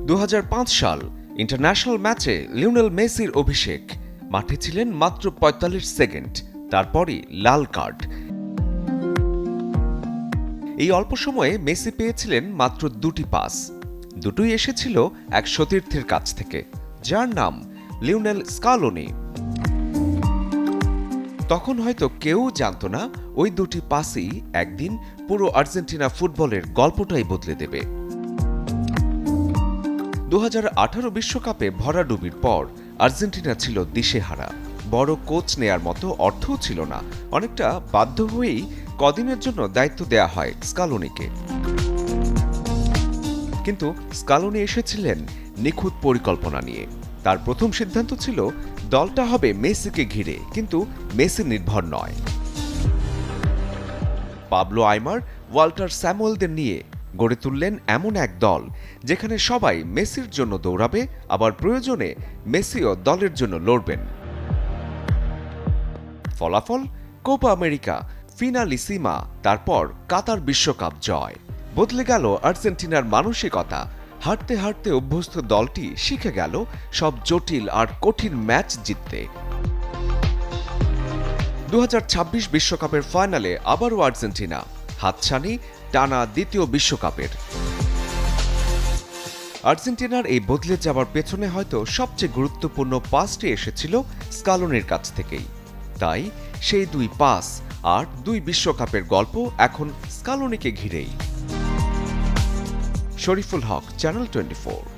2005 সাল ইন্টারন্যাশনাল ম্যাচে লিওনেল মেসির অভিষেক। মাঠে ছিলেন মাত্র ৪৫ সেকেন্ড, তারপরই লাল কার্ড। এই অল্প সময়ে মেসি পেয়েছিলেন মাত্র 2টি পাস। দুটোই এসেছিল এক সতীর্থের কাছ থেকে, যার নাম লিওনেল স্কালোনি। তখন হয়তো কেউ জানতো না ওই 2টি পাসই একদিন পুরো আর্জেন্টিনা ফুটবলের গল্পটাই বদলে দেবে। 2018 বিশ্বকাপে ভরাডুবির পর আর্জেন্টিনা ছিল দিশেহারা। বড় কোচ নেয়ার মতো অর্থও ছিল না। অনেকটা বাধ্য হয়েই কদিনের জন্য দায়িত্ব দেয়া হয় স্কালোনিকে। কিন্তু স্কালোনি এসেছিলেন নিখুঁত পরিকল্পনা নিয়ে। তার প্রথম সিদ্ধান্ত ছিল দলটা হবে মেসিকে ঘিরে, কিন্তু মেসি নির্ভর নয়। পাবলো আইমার, ওয়াল্টার স্যামুয়েলদের নিয়ে গড়ে তুললেন এমন এক দল যেখানে সবাই মেসির জন্য দৌড়াবে, আবার প্রয়োজনে মেসিও দলের জন্য লড়বেন। ফলাফল কোপা আমেরিকা, ফিনালিসিমা, তারপর কাতার বিশ্বকাপ জয়। বদলে গেল আর্জেন্টিনার মানসিকতা। হারতে হারতে অভ্যস্ত দলটি শিখে গেল সব জটিল আর কঠিন ম্যাচ জিততে। 2026 বিশ্বকাপের ফাইনালে আবারও আর্জেন্টিনা, হাতছানি টানা দ্বিতীয় বিশ্বকাপের। আর্জেন্টিনার এই বদলে যাওয়ার পেছনে হয়তো সবচেয়ে গুরুত্বপূর্ণ পাসটি এসেছিল স্কালোনির কাছ থেকেই। তাই সেই 2 পাস আর 2 বিশ্বকাপের গল্প এখন স্কালোনিকে ঘিরেই। শরীফুল হক, চ্যানেল 24।